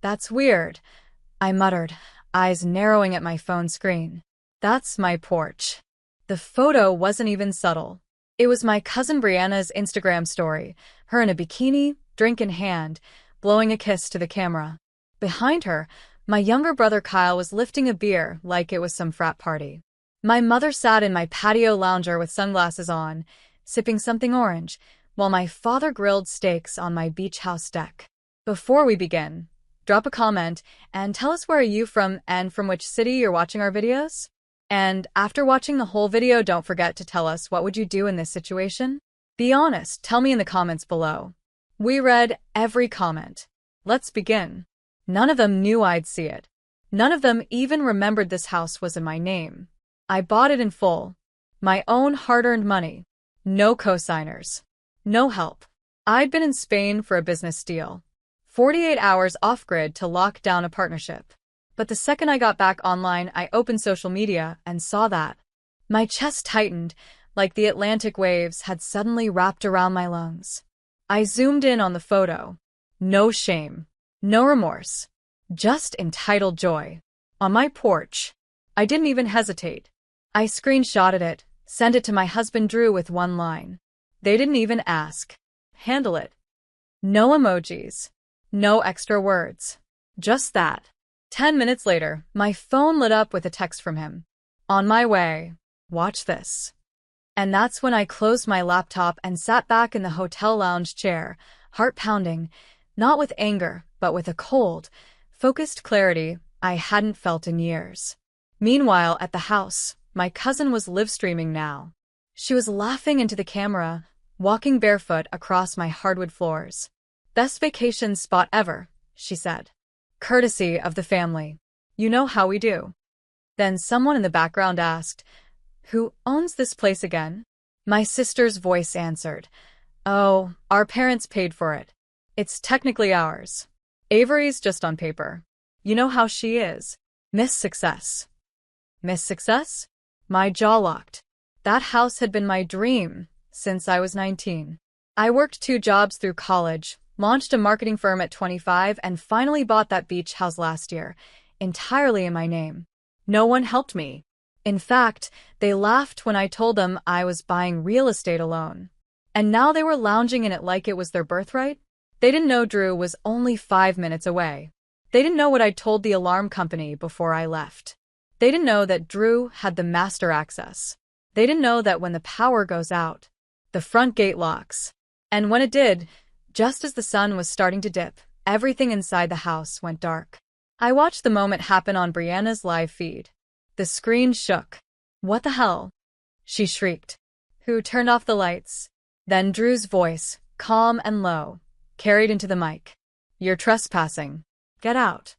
That's weird, I muttered, eyes narrowing at my phone screen. That's my porch. The photo wasn't even subtle. It was my cousin Brianna's Instagram story, her in a bikini, drink in hand, blowing a kiss to the camera. Behind her, my younger brother Kyle was lifting a beer like it was some frat party. My mother sat in my patio lounger with sunglasses on, sipping something orange, while my father grilled steaks on my beach house deck. Before we begin, drop a comment and tell us where are you from and from which city you're watching our videos? And after watching the whole video, don't forget to tell us what would you do in this situation? Be honest, tell me in the comments below. We read every comment. Let's begin. None of them knew I'd see it. None of them even remembered this house was in my name. I bought it in full. My own hard-earned money. No co-signers. No help. I'd been in Spain for a business deal. 48 hours off-grid to lock down a partnership. But the second I got back online, I opened social media and saw that. My chest tightened, like the Atlantic waves had suddenly wrapped around my lungs. I zoomed in on the photo. No shame. No remorse. Just entitled joy. On my porch. I didn't even hesitate. I screenshotted it, sent it to my husband Drew with one line. They didn't even ask. Handle it. No emojis. No extra words. Just that. 10 minutes later, my phone lit up with a text from him. On my way. Watch this. And that's when I closed my laptop and sat back in the hotel lounge chair, heart pounding, not with anger, but with a cold, focused clarity I hadn't felt in years. Meanwhile, at the house, my cousin was live streaming now. She was laughing into the camera, walking barefoot across my hardwood floors. Best vacation spot ever, she said. Courtesy of the family. You know how we do. Then someone in the background asked, who owns this place again? My sister's voice answered, oh, our parents paid for it. It's technically ours. Avery's just on paper. You know how she is. Miss Success. Miss Success? My jaw locked. That house had been my dream since I was 19. I worked 2 jobs through college, launched a marketing firm at 25, and finally bought that beach house last year, entirely in my name. No one helped me. In fact, they laughed when I told them I was buying real estate alone. And now they were lounging in it like it was their birthright? They didn't know Drew was only 5 minutes away. They didn't know what I'd told the alarm company before I left. They didn't know that Drew had the master access. They didn't know that when the power goes out, the front gate locks. And when it did, just as the sun was starting to dip, everything inside the house went dark. I watched the moment happen on Brianna's live feed. The screen shook. What the hell? She shrieked. Who turned off the lights? Then Drew's voice, calm and low, carried into the mic. You're trespassing. Get out.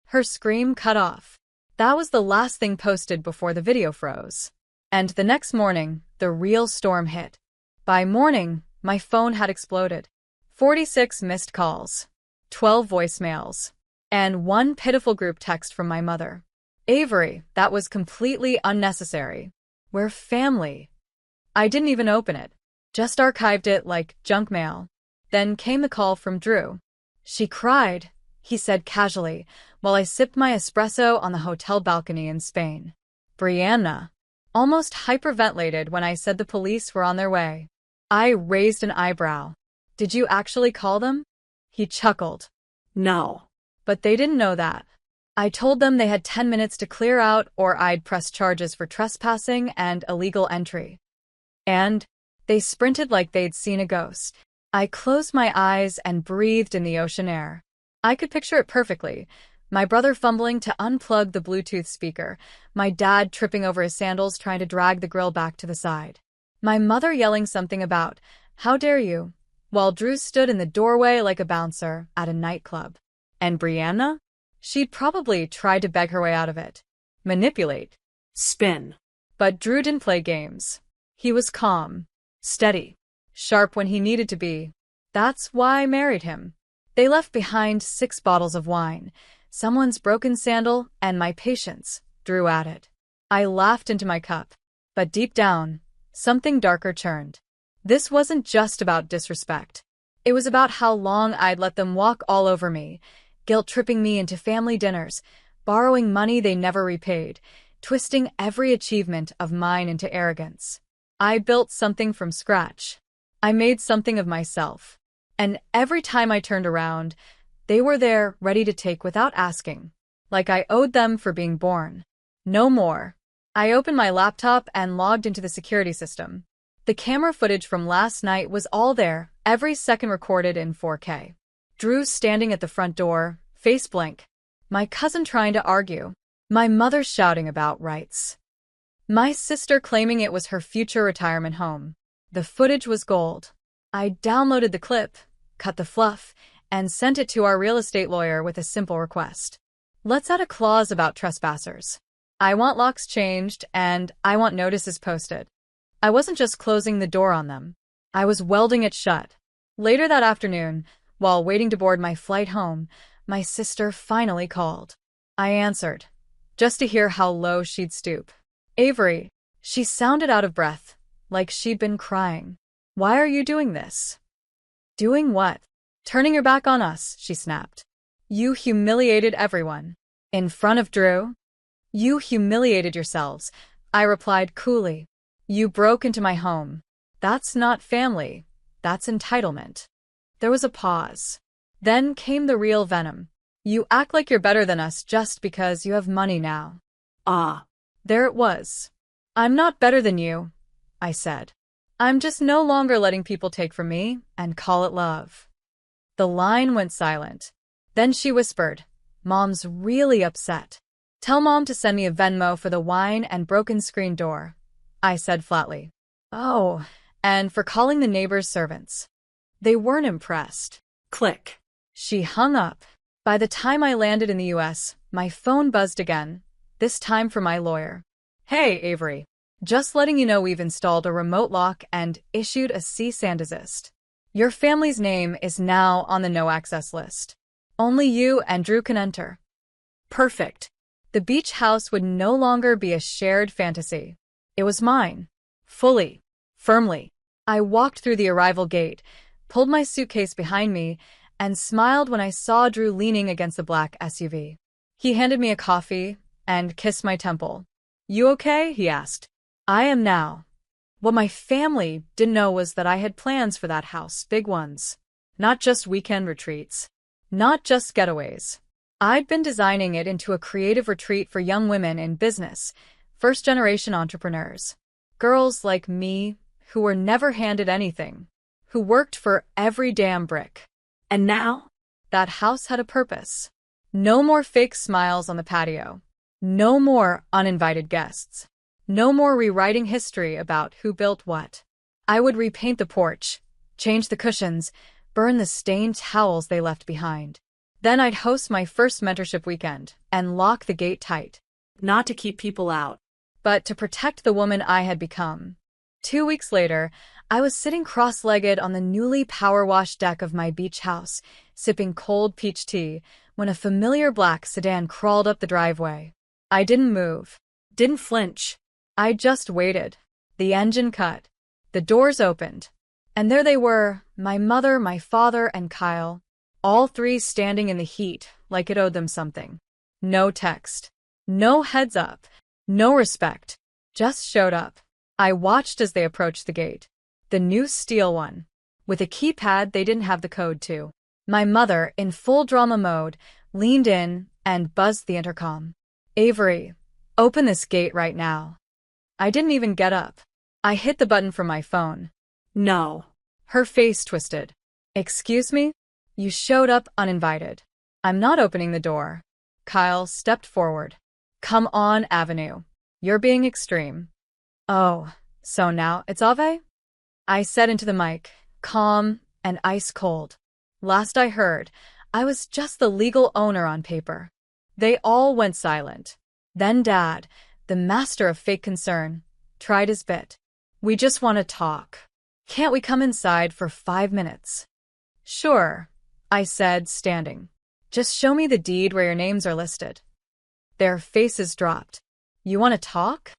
Her scream cut off. That was the last thing posted before the video froze. And the next morning, the real storm hit. By morning, my phone had exploded. 46 missed calls, 12 voicemails, and 1 pitiful group text from my mother. Avery, that was completely unnecessary. We're family. I didn't even open it. Just archived it like junk mail. Then came the call from Drew. She cried, he said casually, while I sipped my espresso on the hotel balcony in Spain. Brianna almost hyperventilated when I said the police were on their way. I raised an eyebrow. Did you actually call them? He chuckled. No. But they didn't know that. I told them they had 10 minutes to clear out or I'd press charges for trespassing and illegal entry. And they sprinted like they'd seen a ghost. I closed my eyes and breathed in the ocean air. I could picture it perfectly. My brother fumbling to unplug the Bluetooth speaker, my dad tripping over his sandals trying to drag the grill back to the side. My mother yelling something about, "How dare you?" while Drew stood in the doorway like a bouncer at a nightclub. And Brianna? She'd probably tried to beg her way out of it. Manipulate. Spin. But Drew didn't play games. He was calm, steady, sharp when he needed to be. That's why I married him. They left behind 6 bottles of wine, someone's broken sandal, and my patience. Drew at it. I laughed into my cup. But deep down, something darker churned. This wasn't just about disrespect. It was about how long I'd let them walk all over me, guilt-tripping me into family dinners, borrowing money they never repaid, twisting every achievement of mine into arrogance. I built something from scratch. I made something of myself. And every time I turned around, they were there, ready to take without asking, like I owed them for being born. No more. I opened my laptop and logged into the security system. The camera footage from last night was all there, every second recorded in 4K. Drew standing at the front door, face blank. My cousin trying to argue. My mother shouting about rights. My sister claiming it was her future retirement home. The footage was gold. I downloaded the clip, cut the fluff, and sent it to our real estate lawyer with a simple request. Let's add a clause about trespassers. I want locks changed, and I want notices posted. I wasn't just closing the door on them. I was welding it shut. Later that afternoon, while waiting to board my flight home, my sister finally called. I answered, just to hear how low she'd stoop. Avery, she sounded out of breath, like she'd been crying. Why are you doing this? Doing what? Turning your back on us, she snapped. You humiliated everyone. In front of Drew? You humiliated yourselves, I replied coolly. You broke into my home. That's not family. That's entitlement. There was a pause. Then came the real venom. You act like you're better than us just because you have money now. Ah. There it was. I'm not better than you, I said. I'm just no longer letting people take from me and call it love. The line went silent. Then she whispered, Mom's really upset. Tell Mom to send me a Venmo for the wine and broken screen door, I said flatly. Oh, and for calling the neighbors' servants. They weren't impressed. Click. She hung up. By the time I landed in the US, my phone buzzed again, this time from my lawyer. Hey, Avery. Just letting you know we've installed a remote lock and issued a cease and desist. Your family's name is now on the no-access list. Only you and Drew can enter. Perfect. The beach house would no longer be a shared fantasy. It was mine. Fully. Firmly. I walked through the arrival gate, pulled my suitcase behind me, and smiled when I saw Drew leaning against the black SUV. He handed me a coffee and kissed my temple. You okay? He asked. I am now. What my family didn't know was that I had plans for that house, big ones. Not just weekend retreats. Not just getaways. I'd been designing it into a creative retreat for young women in business, first-generation entrepreneurs. Girls like me who were never handed anything, who worked for every damn brick. And now, that house had a purpose. No more fake smiles on the patio. No more uninvited guests. No more rewriting history about who built what. I would repaint the porch, change the cushions, burn the stained towels they left behind. Then I'd host my first mentorship weekend and lock the gate tight. Not to keep people out, but to protect the woman I had become. 2 weeks later, I was sitting cross-legged on the newly power-washed deck of my beach house, sipping cold peach tea, when a familiar black sedan crawled up the driveway. I didn't move. Didn't flinch. I just waited. The engine cut. The doors opened. And there they were, my mother, my father, and Kyle, all three standing in the heat like it owed them something. No text. No heads up. No respect. Just showed up. I watched as they approached the gate. The new steel one. With a keypad they didn't have the code to. My mother, in full drama mode, leaned in and buzzed the intercom. Avery, open this gate right now. I didn't even get up. I hit the button from my phone. No. Her face twisted. Excuse me? You showed up uninvited. I'm not opening the door. Kyle stepped forward. Come on, Avenue. You're being extreme. Oh, so now it's Ave? I said into the mic, calm and ice cold. Last I heard, I was just the legal owner on paper. They all went silent. Then Dad, the master of fake concern, tried his bit. We just want to talk. Can't we come inside for 5 minutes? Sure, I said, standing. Just show me the deed where your names are listed. Their faces dropped. You want to talk?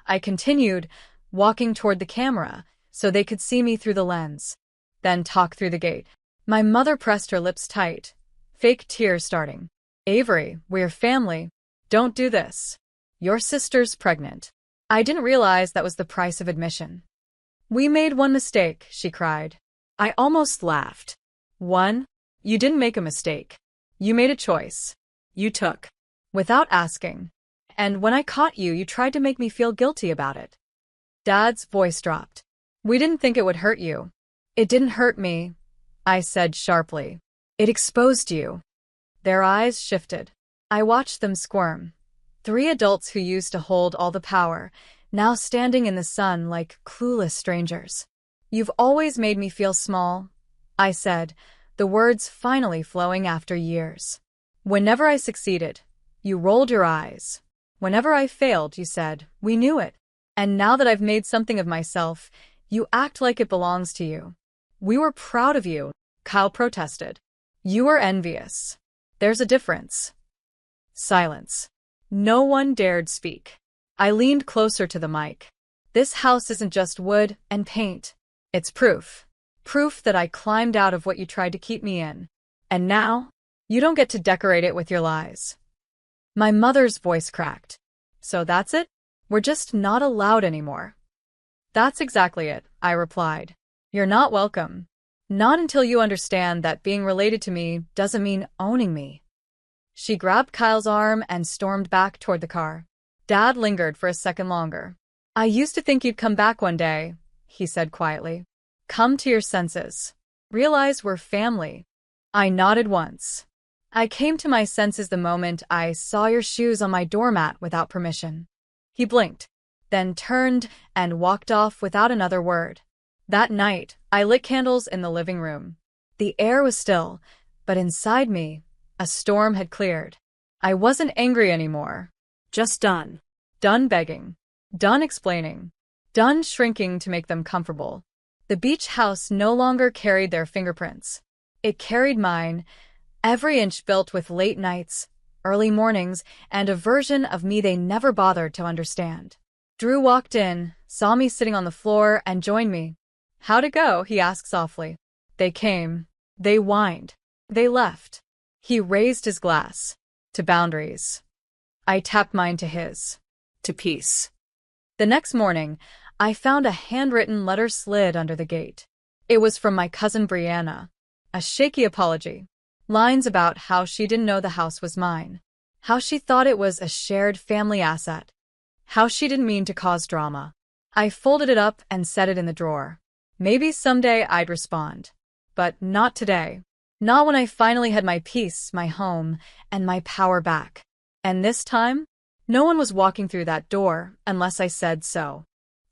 I continued, walking toward the camera so they could see me through the lens. Then talk through the gate. My mother pressed her lips tight, Fake tears starting. Avery, we're family. Don't do this. Your sister's pregnant. I didn't realize that was the price of admission. We made one mistake, she cried. I almost laughed. One? You didn't make a mistake. You made a choice. You took. Without asking. And when I caught you, you tried to make me feel guilty about it. Dad's voice dropped. We didn't think it would hurt you. It didn't hurt me, I said sharply. It exposed you. Their eyes shifted. I watched them squirm. 3 adults who used to hold all the power, now standing in the sun like clueless strangers. You've always made me feel small, I said, the words finally flowing after years. Whenever I succeeded, you rolled your eyes. Whenever I failed, you said, we knew it. And now that I've made something of myself, you act like it belongs to you. We were proud of you, Kyle protested. You were envious. There's a difference. Silence. No one dared speak. I leaned closer to the mic. This house isn't just wood and paint. It's proof. Proof that I climbed out of what you tried to keep me in. And now, you don't get to decorate it with your lies. My mother's voice cracked. So that's it? We're just not allowed anymore. That's exactly it, I replied. You're not welcome. Not until you understand that being related to me doesn't mean owning me. She grabbed Kyle's arm and stormed back toward the car. Dad lingered for a second longer. I used to think you'd come back one day, he said quietly. Come to your senses. Realize we're family. I nodded once. I came to my senses the moment I saw your shoes on my doormat without permission. He blinked, then turned and walked off without another word. That night, I lit candles in the living room. The air was still, but inside me, a storm had cleared. I wasn't angry anymore. Just done. Done begging. Done explaining. Done shrinking to make them comfortable. The beach house no longer carried their fingerprints. It carried mine, every inch built with late nights, early mornings, and a version of me they never bothered to understand. Drew walked in, saw me sitting on the floor, and joined me. How'd it go? He asked softly. They came. They whined. They left. He raised his glass. To boundaries. I tapped mine to his. To peace. The next morning, I found a handwritten letter slid under the gate. It was from my cousin Brianna. A shaky apology. Lines about how she didn't know the house was mine. How she thought it was a shared family asset. How she didn't mean to cause drama. I folded it up and set it in the drawer. Maybe someday I'd respond. But not today. Not when I finally had my peace, my home, and my power back. And this time, no one was walking through that door unless I said so.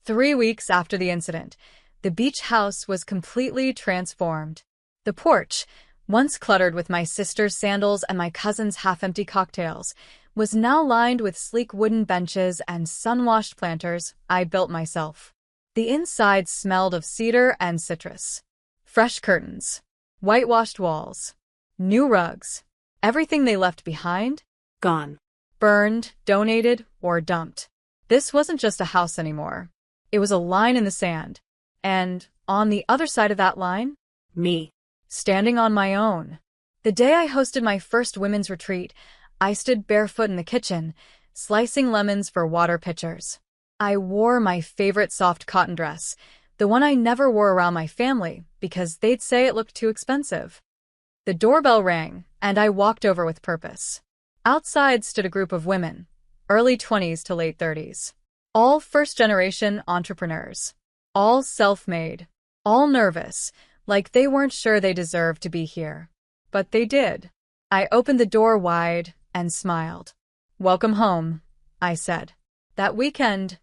3 weeks after the incident, the beach house was completely transformed. The porch, once cluttered with my sister's sandals and my cousin's half-empty cocktails, was now lined with sleek wooden benches and sun-washed planters I built myself. The inside smelled of cedar and citrus. Fresh curtains. Whitewashed walls. New rugs. Everything they left behind? Gone. Burned, donated, or dumped. This wasn't just a house anymore. It was a line in the sand. And, on the other side of that line? Me. Standing on my own. The day I hosted my first women's retreat, I stood barefoot in the kitchen, slicing lemons for water pitchers. I wore my favorite soft cotton dress, the one I never wore around my family because they'd say it looked too expensive. The doorbell rang, and I walked over with purpose. Outside stood a group of women, early 20s to late 30s. All first-generation entrepreneurs. All self-made. All nervous, like they weren't sure they deserved to be here. But they did. I opened the door wide and smiled. Welcome home, I said. That weekend,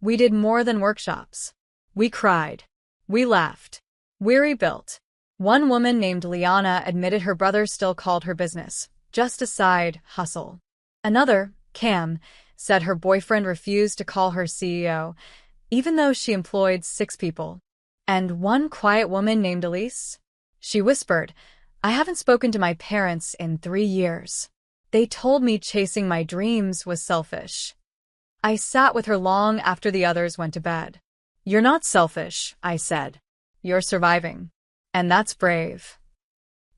we did more than workshops. We cried. We laughed. We rebuilt. One woman named Liana admitted her brother still called her business just a side hustle. Another, Cam, said her boyfriend refused to call her CEO, even though she employed 6 people. And one quiet woman named Elise? She whispered, I haven't spoken to my parents in 3 years. They told me chasing my dreams was selfish. I sat with her long after the others went to bed. You're not selfish, I said. You're surviving. And that's brave.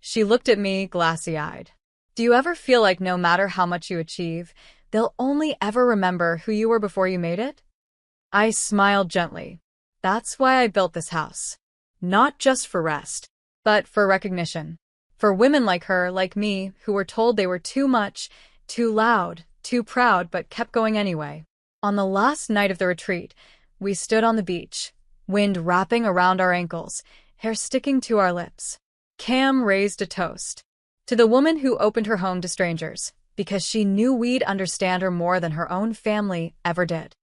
She looked at me glassy-eyed. Do you ever feel like no matter how much you achieve, they'll only ever remember who you were before you made it? I smiled gently. That's why I built this house. Not just for rest, but for recognition. For women like her, like me, who were told they were too much, too loud, too proud, but kept going anyway. On the last night of the retreat, we stood on the beach, wind wrapping around our ankles, hair sticking to our lips. Cam raised a toast to the woman who opened her home to strangers, because she knew we'd understand her more than her own family ever did.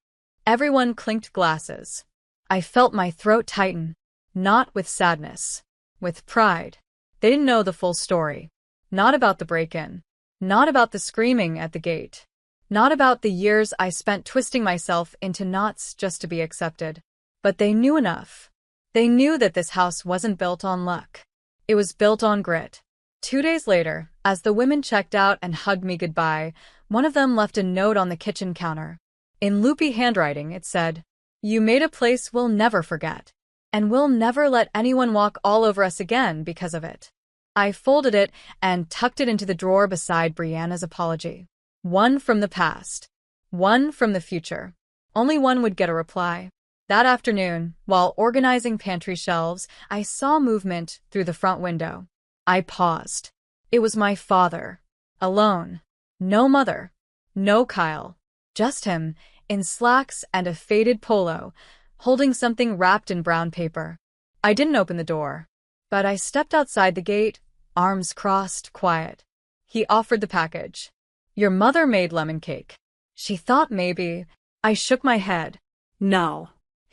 Everyone clinked glasses. I felt my throat tighten, not with sadness, with pride. They didn't know the full story. Not about the break-in. Not about the screaming at the gate. Not about the years I spent twisting myself into knots just to be accepted. But they knew enough. They knew that this house wasn't built on luck. It was built on grit. 2 days later, as the women checked out and hugged me goodbye, one of them left a note on the kitchen counter. In loopy handwriting, it said, "You made a place we'll never forget. And we'll never let anyone walk all over us again because of it." I folded it and tucked it into the drawer beside Brianna's apology. One from the past. One from the future. Only one would get a reply. That afternoon, while organizing pantry shelves, I saw movement through the front window. I paused. It was my father. Alone. No mother. No Kyle. Just him, in slacks and a faded polo, holding something wrapped in brown paper. I didn't open the door, but I stepped outside the gate, arms crossed, quiet. He offered the package. "Your mother made lemon cake." She thought maybe. I shook my head. "No."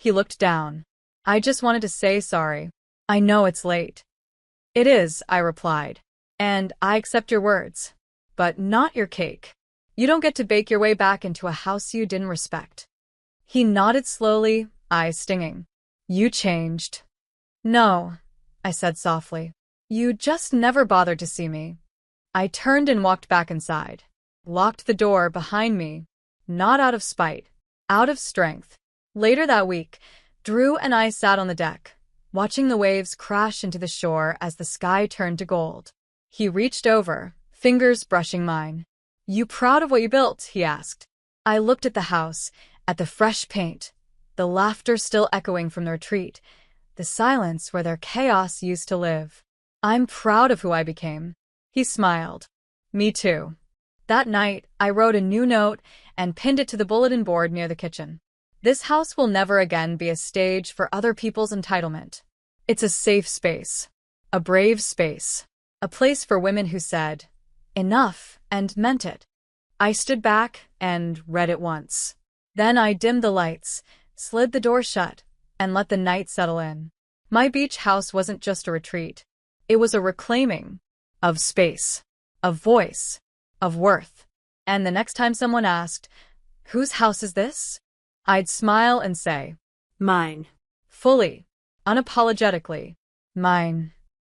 He looked down. "I just wanted to say sorry. I know it's late." "It is," I replied. "And I accept your words. But not your cake. You don't get to bake your way back into a house you didn't respect." He nodded slowly, eyes stinging. "You changed." "No," I said softly. "You just never bothered to see me." I turned and walked back inside. Locked the door behind me. Not out of spite. Out of strength. Later that week, Drew and I sat on the deck, watching the waves crash into the shore as the sky turned to gold. He reached over, fingers brushing mine. "You proud of what you built?" he asked. I looked at the house, at the fresh paint, the laughter still echoing from the retreat, the silence where their chaos used to live. "I'm proud of who I became." He smiled. "Me too." That night, I wrote a new note and pinned it to the bulletin board near the kitchen. This house will never again be a stage for other people's entitlement. It's a safe space. A brave space. A place for women who said, "Enough," and meant it. I stood back and read it once. Then I dimmed the lights, slid the door shut, and let the night settle in. My beach house wasn't just a retreat. It was a reclaiming of space, of voice, of worth. And the next time someone asked, "Whose house is this?" I'd smile and say, "Mine." Fully, unapologetically, mine.